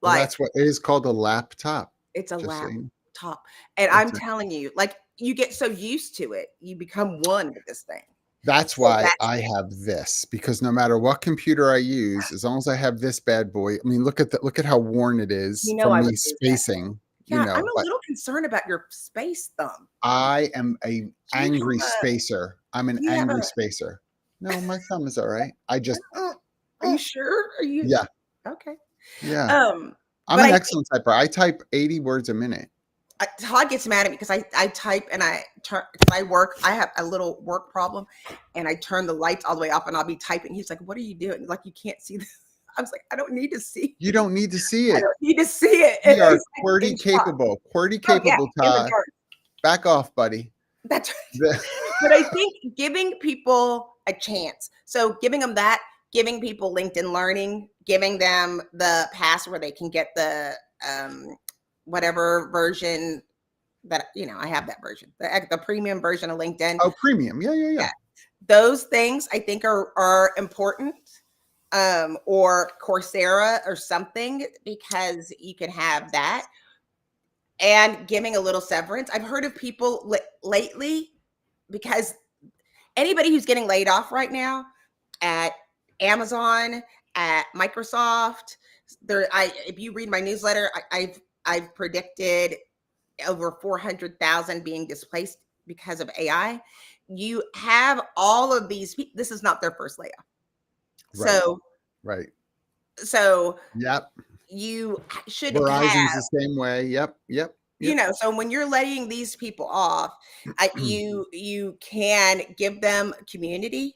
Well, like that's what it is called, a laptop. it's a Just so you know. laptop, and I'm It's a, telling you, like you get so used to it, you become one with this thing. that's So why that's I have this, because no matter what computer I use, as long as I have this bad boy, I mean, look at how worn it is I from would me do that. spacing, Yeah, I'm a but little concerned about your space thumb. I am a Do you angry have a spacer. I'm an do you have angry a spacer. No, my thumb is all right. I just, are you sure? Are you yeah, okay? yeah. Um, I'm but an I excellent typer. I type 80 words a minute. Todd gets mad at me because I type and I turn because I work. I have a little work problem, and I turn the lights all the way off, and I'll be typing. He's like, "What are you doing? Like you can't see this." I was like, "I don't need to see. You don't need to see I it. don't need to see it." And We are he's like QWERTY in shock. capable. QWERTY Oh yeah, capable, in the Todd. dark. Back off, buddy. That's right. But I think giving people a chance. So giving them that, giving people LinkedIn Learning, giving them the pass where they can get the whatever version that I have that version, the premium version of LinkedIn. Oh, premium. Yeah. Yeah, those things I think are important. Or Coursera or something because you can have that and giving a little severance. I've heard of people lately because anybody who's getting laid off right now at Amazon, at Microsoft, if you read my newsletter, I've predicted over 400,000 being displaced because of AI. You have all of these people. This is not their first layoff. Right. So, Right. so Yep. you should Verizon's have, the same way. Yep. so when you're laying these people off, you can give them community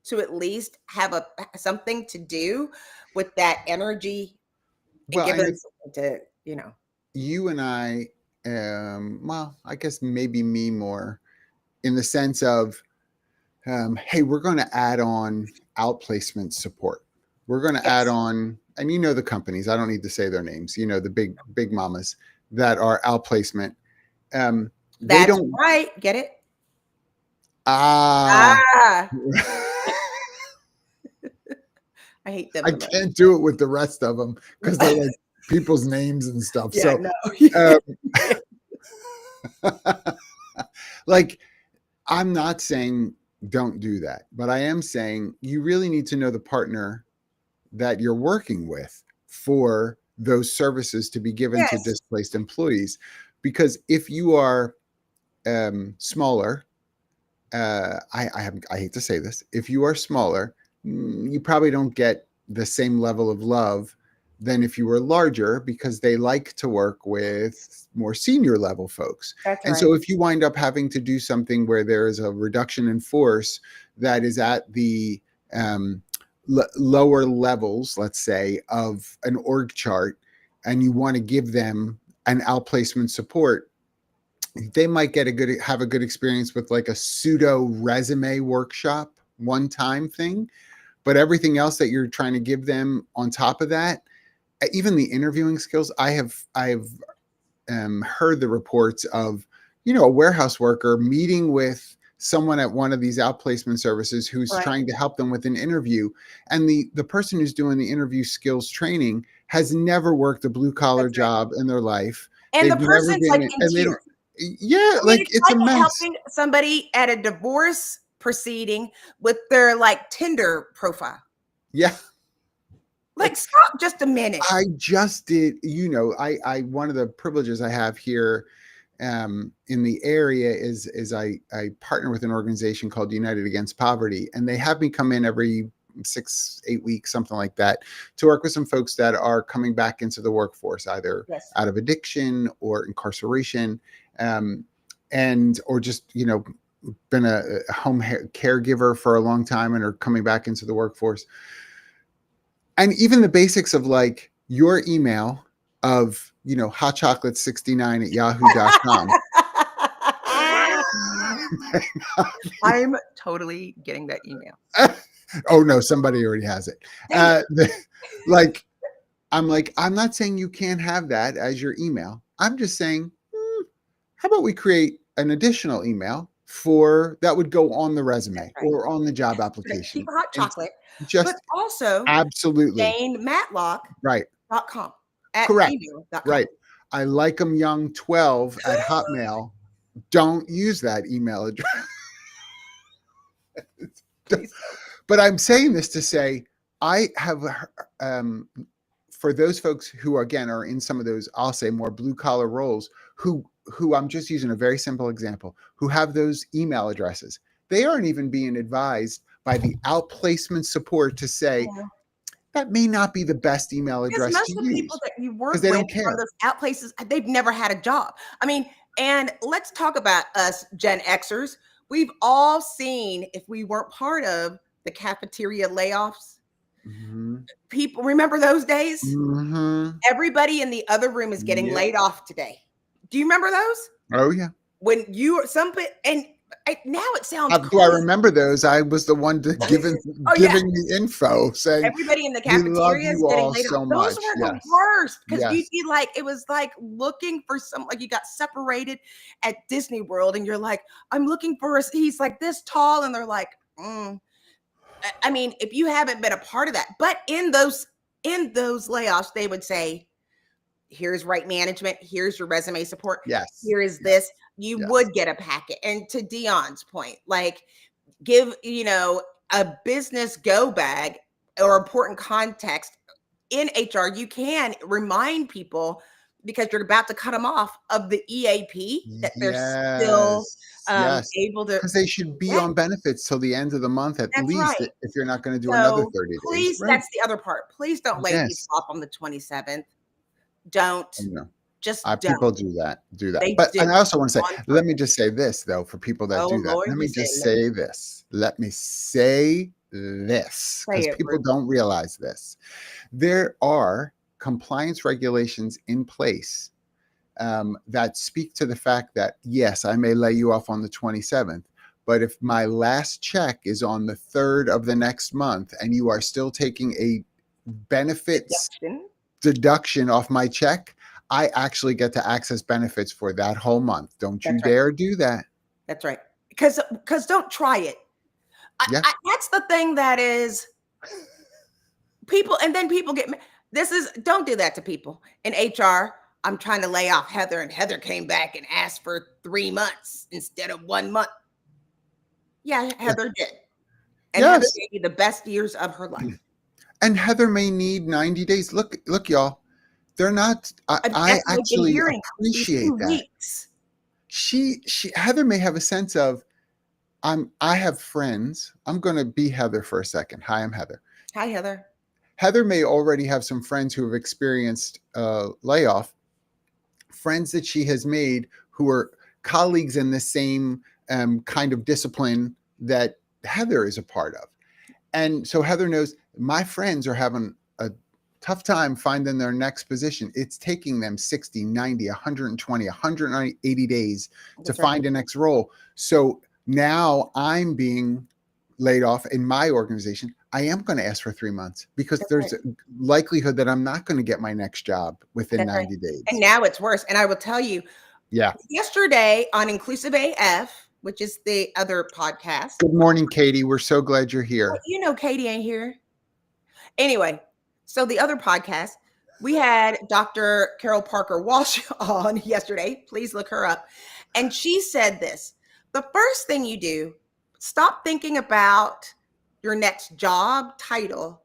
to at least have something to do with that energy and Well, give and them if something to, you and I, well, I guess maybe me more in the sense of, hey, we're going to add on outplacement support. We're going to add yes, on, and you know the companies. I don't need to say their names. You know the big mamas that are outplacement. They that's don't. right. Get it? Ah, Ah, I hate them I the most. can't do it with the rest of them because they're like people's names and stuff. Yeah, So, no. um, like, I'm not saying don't do that, but I am saying you really need to know the partner that you're working with for those services to be given to Yes, displaced employees. Because if you are smaller, I hate to say this, if you are smaller, you probably don't get the same level of love than if you were larger because they like to work with more senior level folks. that's And right. so if you wind up having to do something where there is a reduction in force that is at the lower levels, let's say, of an org chart, and you want to give them an outplacement support, they might have a good experience with like a pseudo resume workshop one time thing, but everything else that you're trying to give them on top of that, even the interviewing skills, I've heard the reports of a warehouse worker meeting with someone at one of these outplacement services who's Right. trying to help them with an interview, and the person who's doing the interview skills training has never worked a blue collar That's right. job in their life. And the They've never person's like been, in and they don't. tears. Yeah, I mean, like it's it's a like mess. helping somebody at a divorce proceeding with their like Tinder profile. Yeah, Like, like stop just a minute. I just did. I one of the privileges I have here in the area is I partner with an organization called United Against Poverty, and they have me come in every 6-8 weeks, something like that, to work with some folks that are coming back into the workforce, either Yes. out of addiction or incarceration, and or just been a home caregiver for a long time and are coming back into the workforce. And even the basics of like your email of hotchocolate69 at yahoo.com. I'm totally getting that email. Oh no, somebody already has it. Dang it. Like I'm like, I'm not saying you can't have that as your email. I'm just saying, how about we create an additional email for that would go on the That's resume right. or on the job Keep application? hot And chocolate, but just also absolutely right. janematlock.com at Correct. gmail.com. Right. I like them young 12 at Hotmail. Don't use that email address. Please don't. But I'm saying this to say, I have, for those folks who again are in some of those, I'll say more blue collar roles, who I'm just using a very simple example, who have those email addresses. They aren't even being advised by the outplacement support to say Yeah. that may not be the best email Because address to most of the people use that you because work they with don't from care. those out places, they've never had a job. I mean, and let's talk about us Gen Xers. We've all seen, if we weren't part of the cafeteria layoffs, Mm-hmm. people remember those days? Mm-hmm. Everybody in the other room is getting Yeah. laid off today. Do you remember those? Oh yeah. When you or somebody, and now it sounds Do I crazy. remember those? I was the one to Oh yeah, giving the info saying everybody in the we love cafeteria is you getting all laid off. so Those much. were the Yes. worst because you'd Yes. be like, it was like looking for some, like you got separated at Disney World, and you're like, I'm looking for us. He's like this tall, and they're like, I mean, if you haven't been a part of that, but in those layoffs, they would say, here's right management, here's your resume support, Yes. here is Yes. this. You Yes. would get a packet. And to Dion's point, like give, a business go bag or important context in HR. You can remind people because you're about to cut them off of the EAP that they're still Yes. Yes. able to Because they should be get. on benefits till the end of the month at That's least right. if you're not going to do another So 30 days. please, Right. that's the other part. Please don't lay people Yes. off on the 27th. Don't. I know. Just People don't. do that. Do that. They But do and I also want to say, on let me purpose. just say this though, for people that Oh do that. Lord, Let you me say, just let me say this. Let me say this say because it, people Ruth. don't realize this. There are compliance regulations in place that speak to the fact that, yes, I may lay you off on the 27th, but if my last check is on the 3rd of the next month and you are still taking a benefits Deduction. deduction off my check, I actually get to access benefits for that whole month. Don't you That's right. dare do that. That's right. Because don't try it. Yeah. That's the thing that is people, and then people get. This is don't do that to people in HR. I'm trying to lay off Heather, and Heather came back and asked for 3 months instead of 1 month. Yeah, Yeah. Heather did, and Heather Yes. gave you the best years of her life. And Heather may need 90 days. Look, y'all. They're not. I That's what I've been actually hearing. These appreciate 2 that. weeks. She Heather may have a sense of I have friends. I'm going to be Heather for a second. Hi, I'm Heather. Hi, Heather. Heather may already have some friends who have experienced layoff, friends that she has made who are colleagues in the same kind of discipline that Heather is a part of. And so Heather knows my friends are having a tough time finding their next position. It's taking them 60, 90, 120, 180 days to That's right. find a next role. So now I'm being laid off in my organization. I am going to ask for 3 months because That's there's right. a likelihood that I'm not going to get my next job within That's right. 90 days. And now it's worse. And I will tell you, Yeah. yesterday on Inclusive AF, which is the other podcast. Good morning, Katie. We're so glad you're Well, here. you know, Katie ain't here. Anyway, so the other podcast, we had Dr. Carol Parker Walsh on yesterday. Please look her up. And she said this: the first thing you do, stop thinking about your next job title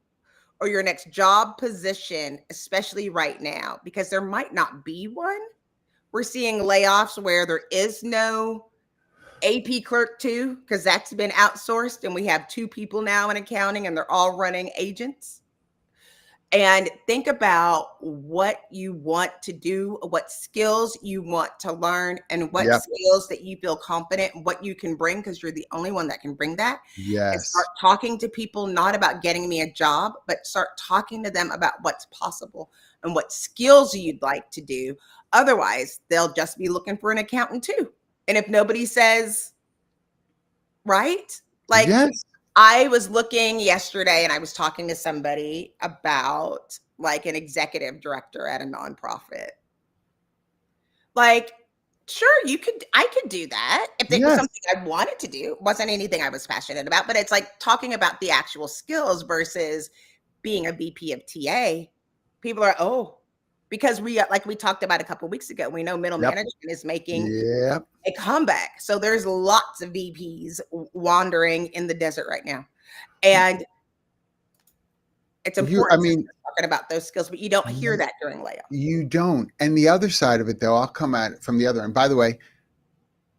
or your next job position, especially right now, because there might not be one. We're seeing layoffs where there is no AP clerk too, because that's been outsourced, and we have 2 people now in accounting, and they're all running agents. And think about what you want to do, what skills you want to learn, and what Yep. skills that you feel confident and what you can bring, because you're the only one that can bring that. And start Yes. talking to people, not about getting me a job, but start talking to them about what's possible and what skills you'd like to do. Otherwise, they'll just be looking for an accountant too. And if nobody says, right? Like, Yes. I was looking yesterday and I was talking to somebody about like an executive director at a nonprofit. Like, sure, I could do that if it was Yes. something I wanted to do. It wasn't anything I was passionate about, but it's like talking about the actual skills versus being a VP of TA. People are, oh, because like we talked about a couple of weeks ago, we know middle Yep. management is making Yep. a comeback. So there's lots of VPs wandering in the desert right now. And it's I important to mean, start talking about those skills, but you don't hear that during layoffs. you don't. And the other side of it, though, I'll come at it from the other. And by the way,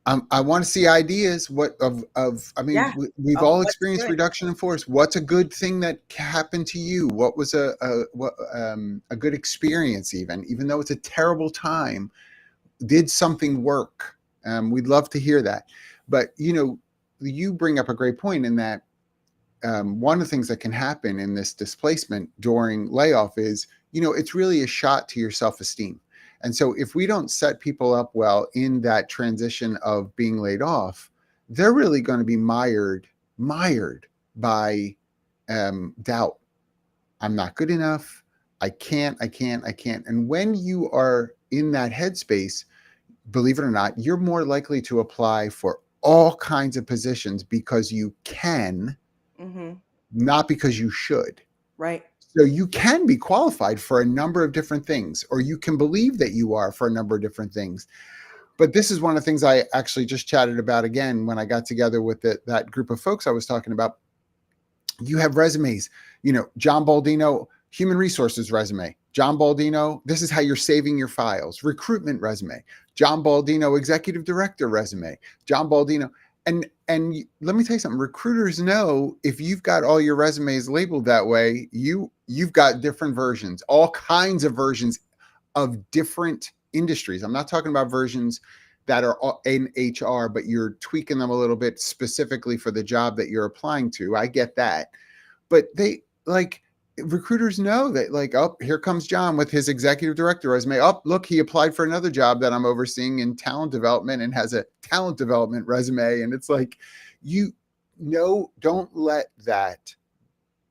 I want to see ideas. I mean, Yeah. we've Oh, all what's experienced good? reduction in force. What's a good thing that happened to you? What was a good experience? Even though it's a terrible time, did something work? We'd love to hear that. But you bring up a great point in that one of the things that can happen in this displacement during layoff is, it's really a shot to your self-esteem. And so if we don't set people up well in that transition of being laid off, they're really going to be mired by doubt. I'm not good enough. I can't. And when you are in that headspace, believe it or not, you're more likely to apply for all kinds of positions because you can, not because you should. Right. So you can be qualified for a number of different things, or you can believe that you are for a number of different things. But this is one of the things I actually just chatted about again when I got together with that group of folks I was talking about. You have resumes, John Baldino, human resources resume. John Baldino, this is how you're saving your files. Recruitment resume. John Baldino, executive director resume. John Baldino. And let me tell you something. Recruiters know if you've got all your resumes labeled that way, you've got different versions, all kinds of versions of different industries. I'm not talking about versions that are in HR, but you're tweaking them a little bit specifically for the job that you're applying to. I get that. But recruiters know that, oh, here comes John with his executive director resume. Oh, look, he applied for another job that I'm overseeing in talent development and has a talent development resume. And it's like, don't let that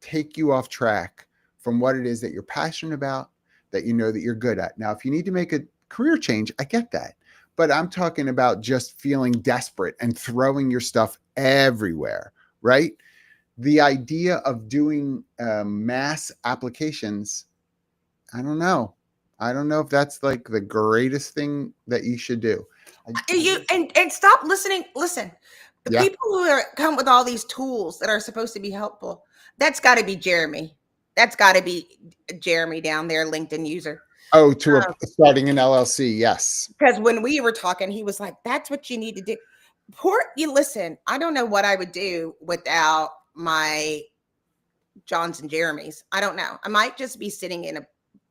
take you off track from what it is that you're passionate about, that that you're good at. Now, if you need to make a career change, I get that. But I'm talking about just feeling desperate and throwing your stuff everywhere, right? The idea of doing mass applications, I don't know if that's like the greatest thing that you should do. And stop listening. Listen, the Yeah. people who come with all these tools that are supposed to be helpful, that's got to be Jeremy. That's got to be Jeremy down there, LinkedIn user. Oh, starting an LLC. Yes. Because when we were talking, he was like, that's what you need to do. Listen, I don't know what I would do without my Johns and Jeremys. I don't know. I might just be sitting in a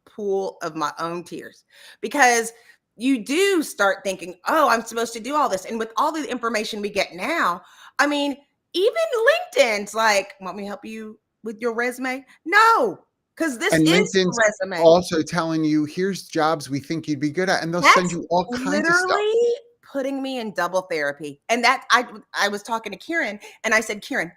pool of my own tears, because you do start thinking, oh, I'm supposed to do all this. And with all the information we get now, I mean, even LinkedIn's like, want me to help you with your resume? No, because this And is LinkedIn's the resume. also telling you, here's jobs we think you'd be good at, and they'll send you all kinds of stuff. Literally putting me in double therapy. And that I was talking to Kieran, and I said, Kieran,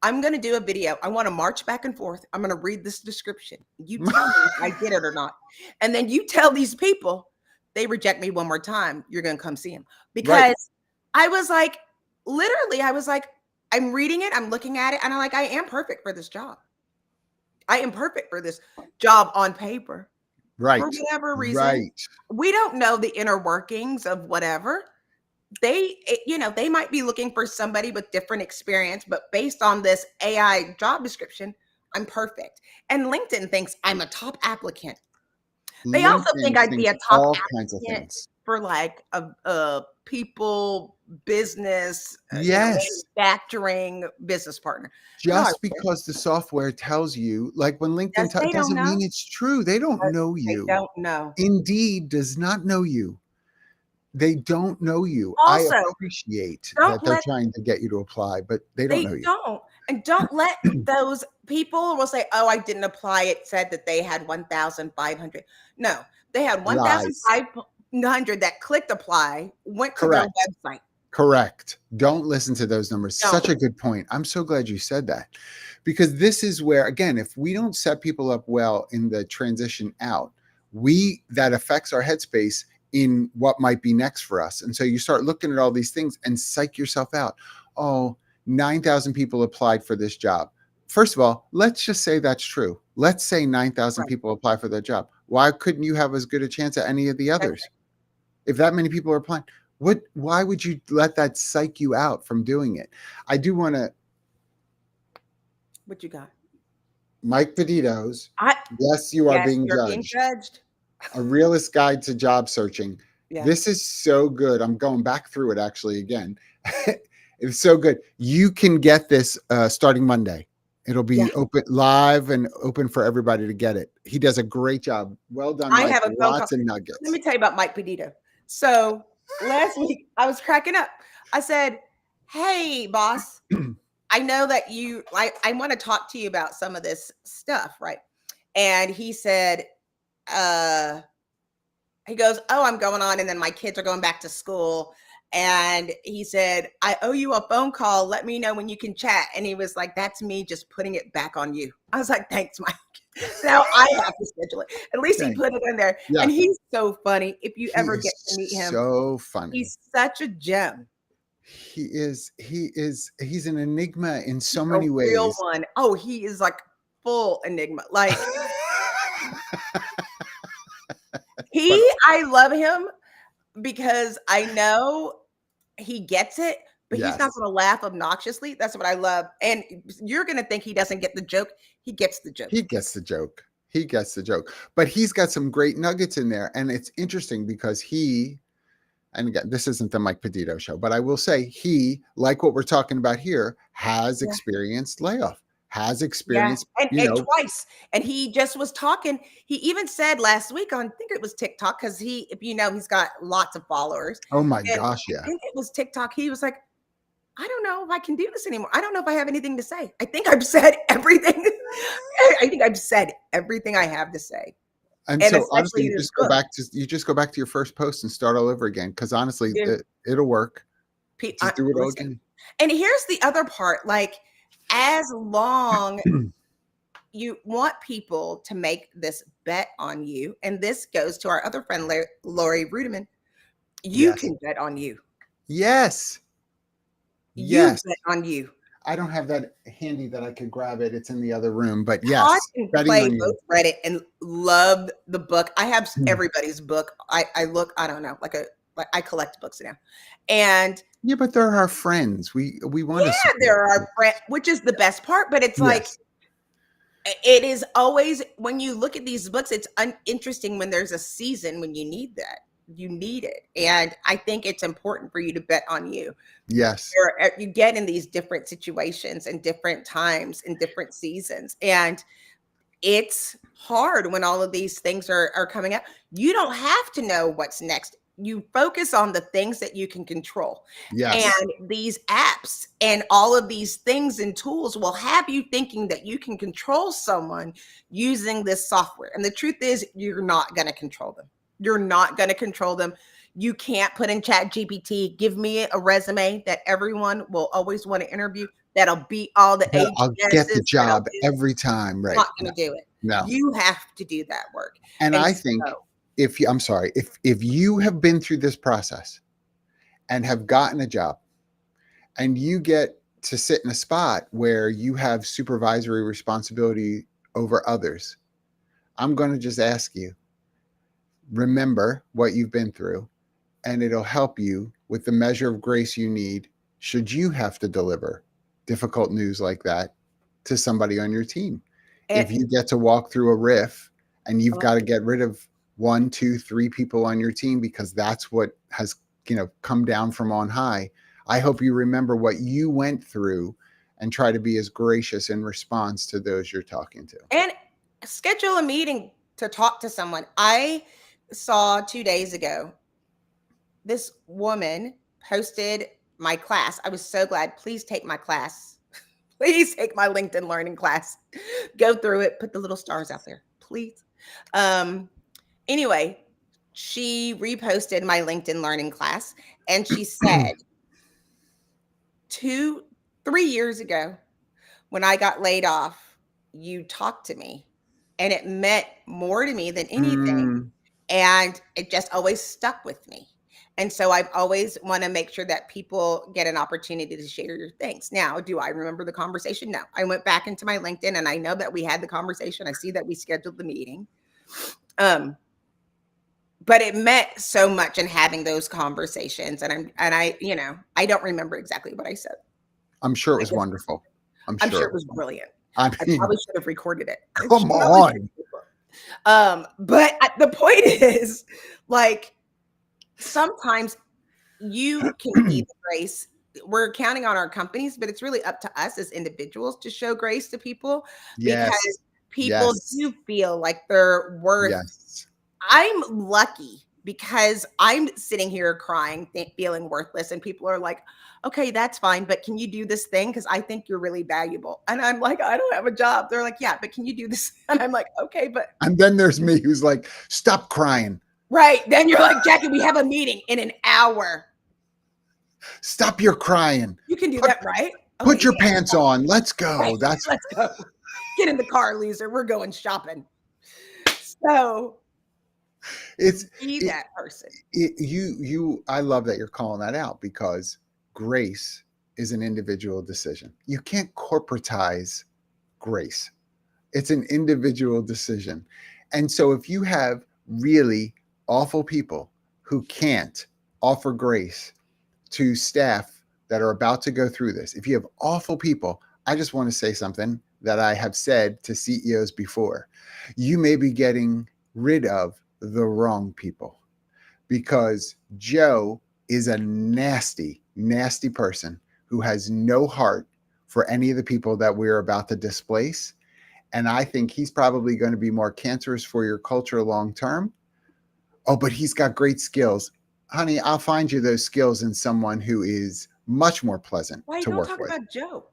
I'm going to do a video. I want to march back and forth. I'm going to read this description. You tell me if I did it or not. And then you tell these people, they reject me one more time, you're going to come see him. Because Right. I was like, literally, I'm reading it, I'm looking at it, and I'm like, I am perfect for this job. I am perfect for this job on paper. Right. For whatever reason. Right. We don't know the inner workings of whatever. They might be looking for somebody with different experience, but based on this AI job description, I'm perfect. And LinkedIn thinks I'm a top applicant. They also think I'd be a top all kinds of applicant things. for like a people business, Yes. manufacturing business partner. Just because the software tells you, like when LinkedIn doesn't mean it's true. They don't know you. They don't know. Indeed does not know you. They don't know you. Also, I appreciate that they're trying to get you to apply, but they don't know you. And don't let those people will say, oh, I didn't apply. It said that they had 1,500. No, they had 1,500 that clicked apply, went to their website. Correct. Don't listen to those numbers. Such a good point. I'm so glad you said that, because this is where, again, if we don't set people up well in the transition out, that affects our headspace in what might be next for us. And so you start looking at all these things and psych yourself out. Oh, 9,000 people applied for this job. First of all, let's just say that's true. Let's say 9,000 Right. people apply for that job. Why couldn't you have as good a chance at any of the That's others? If that many people are applying, why would you let that psych you out from doing it? I do want to, what you got. Mike Petito's, I yes, you are Yes, being you're being judged. judged. A realist guide to job searching. Yeah. This is so good. I'm going back through it actually again. It's so good. You can get this starting Monday. It'll Yeah. be open live and open for everybody to get it. He does a great job. Well done, I Mike. have a phone call. Lots of Let nuggets. me tell you about Mike Pedito. So last week I was cracking up. I said, "Hey, boss, I know that you like. I want to talk to you about some of this stuff, right?" And he said, "Uh." He goes, "Oh, I'm going on, and then my kids are going back to school." And he said, "I owe you a phone call. Let me know when you can chat." And he was like, "That's me just putting it back on you." I was like, "Thanks, Mike." Now I have to schedule it. At least he Thanks. put it in there. Yeah, And he's so funny. If you he ever is get to meet him, so funny. he's such a gem. He's an enigma in so A many real ways. one. Oh, he is like full enigma. Like But I love him because I know he gets it, but he's not yes, gonna laugh obnoxiously. That's what I love. And you're gonna think he doesn't get the joke. He gets the joke. he gets the joke. He gets the joke. But he's got some great nuggets in there. And it's interesting because and again, this isn't the Mike Petito show, but I will say he, like what we're talking about here, has Yeah. experienced layoff, has Yeah. experienced, And twice. And he just was talking. He even said last week on, I think it was TikTok, because if you know, he's got lots of followers. oh my And gosh, I yeah. think it was TikTok. He was like, "I don't know if I can do this anymore. I don't know if I have anything to say. I think I've said everything. I think I've said everything I have to say." And And so honestly, especially in you his just go book. back to your first post and start all over again. Cause honestly, Dude, it'll work. Just do it all listen. again. And here's the other part, like, as long you want people to make this bet on you, and this goes to our other friend, Lori Rudiman, you Yes. can bet on you. Yes. You Yes. bet on you. I don't have that handy that I could grab it. It's in the other room. But Todd yes, and betting Clay on both you. read it and loved the book. I have Hmm. everybody's book. I look, I don't know, like I collect books now. And Yeah, but they're our friends. We want to yeah, support there are this. which is the best part, but it's like Yes. it is always when you look at these books, it's interesting when there's a season when you need that. You need it. And I think it's important for you to bet on you. Yes. You get in these different situations and different times and different seasons. And it's hard when all of these things are coming up. You don't have to know what's next. You focus on the things that you can control. Yes. And these apps and all of these things and tools will have you thinking that you can control someone using this software. And the truth is, you're not going to control them. You're not going to control them. You can't put in Chat GPT, give me a resume that everyone will always want to interview. That'll beat all the But age I'll get the guesses. That'll job do every time. Right. not No. going to do it. No. You have to do that work. And And I so, think I'm sorry, if you have been through this process and have gotten a job and you get to sit in a spot where you have supervisory responsibility over others, I'm going to just ask you, remember what you've been through, and it'll help you with the measure of grace you need should you have to deliver difficult news like that to somebody on your team. If and you get to walk through a riff and you've uh, got to get rid of one, two, three people on your team because that's what has, come down from on high. I hope you remember what you went through and try to be as gracious in response to those you're talking to. and schedule a meeting to talk to someone. I saw 2 days ago this woman posted my class. I was so glad. Please take my class. Please take my LinkedIn learning class. Go through it. Put the little stars out there, please. Um, anyway, she reposted my LinkedIn learning class and she said, 3 years ago, when I got laid off, you talked to me, and it meant more to me than anything. Mm, And it just always stuck with me. And so I've always want to make sure that people get an opportunity to share your things. Now, do I remember the conversation? No. I went back into my LinkedIn and I know that we had the conversation. I see that we scheduled the meeting. Um, but it meant so much in having those conversations. I don't remember exactly what I said. I'm sure it I was guess wonderful. I'm I'm sure sure it it was was wonderful. brilliant. I I mean, probably should have recorded it. I come probably should on. but the point is, like, sometimes you can be the grace. We're counting on our companies, but it's really up to us as individuals to show grace to people because Yes. people Yes. do feel like they're worth. Yes. I'm lucky because I'm sitting here crying, feeling worthless, and people are like, okay, that's fine, but can you do this thing? Because I think you're really valuable. And I'm like, I don't have a job. They're like, yeah, but can you do this? And I'm like, okay, but And then there's me who's like, stop crying. right. Then you're like, Jackie, we have a meeting in an hour. Stop your crying. You can do Put that, right? put Okay, your yeah, pants on. Let's go. right. That's Let's go. Get in the car, loser. We're going shopping. So it's be it, that person. you I love that you're calling that out because grace is an individual decision. You can't corporatize grace. It's an individual decision. And so if you have really awful people who can't offer grace to staff that are about to go through this, if you have awful people, I just want to say something that I have said to CEOs before. You may be getting rid of the wrong people because Joe is a nasty, nasty person who has no heart for any of the people that we're about to displace. And I think he's probably going to be more cancerous for your culture long term. Oh, but he's got great skills. Honey, I'll find you those skills in someone who is much more pleasant Why to don't work talk with. about Joe?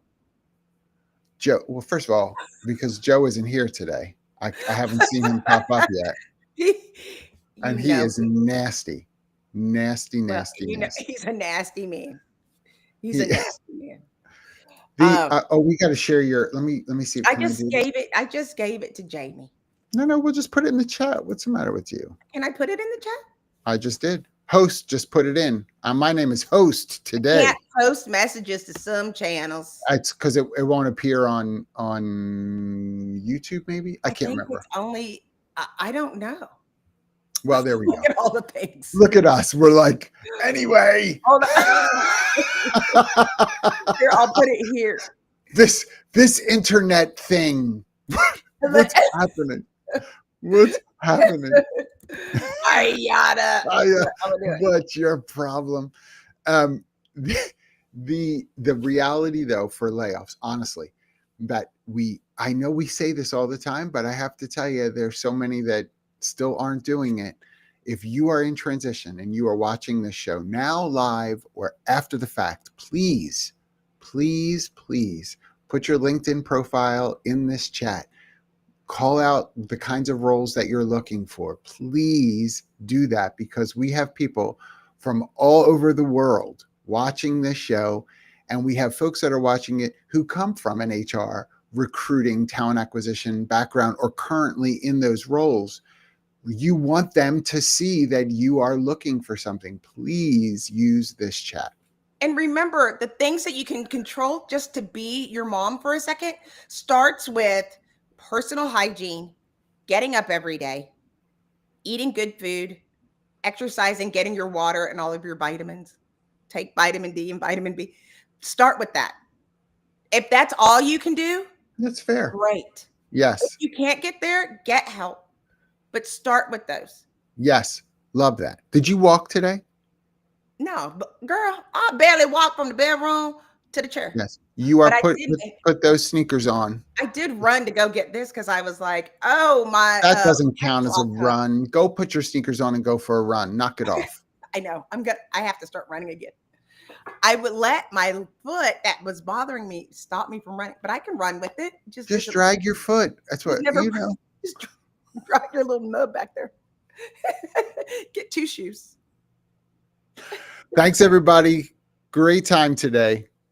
Joe, well, first of all, because Joe isn't here today, I haven't seen him pop up yet. You And he know, is nasty, nasty, well, nasty, nasty. he's a nasty man. He's He a is. nasty man. The Um, oh, we got to share your. Let me see. I Can we just do this? gave it. I just gave it to Jamie. No, we'll just put it in the chat. What's the matter with you? Can I put it in the chat? I just did. Host just put it in. My name is Host I can't today. post messages to some channels. It's because it won't appear on YouTube. Maybe I I can't think remember. it's only. I don't know. Well, there we Look go. at all the things. Look at us. We're like anyway. Hold on. Here, I'll put it here. this internet thing. What's happening? What's happening? I gotta. I, I'm gonna do it. what's your problem? Um, the reality though for layoffs, honestly, that I know we say this all the time, but I have to tell you, there's so many that still aren't doing it. If you are in transition and you are watching this show now live or after the fact, please, please, please put your LinkedIn profile in this chat. Call out the kinds of roles that you're looking for. Please do that because we have people from all over the world watching this show. And we have folks that are watching it who come from an HR, recruiting, talent acquisition background, or currently in those roles. You want them to see that you are looking for something. Please use this chat. And remember, the things that you can control just to be your mom for a second starts with personal hygiene, getting up every day, eating good food, exercising, getting your water and all of your vitamins. Take vitamin D and vitamin B. Start with that. If that's all you can do, That's fair. great. If Yes. you can't get there, get help. But start with those. Yes. Love that. Did you walk today? No, but girl, I barely walk from the bedroom to the chair. Yes. You are But put those sneakers on. I did run to go get this because I was like, oh my That doesn't legs count as a all cut. run. Go put your sneakers on and go for a run. Knock it off. I know. I have to start running again. I would let my foot that was bothering me stop me from running, but I can run with it. Just drag your foot. That's what never you know. just drag your little nub back there. Get two shoes. Thanks everybody. Great time today.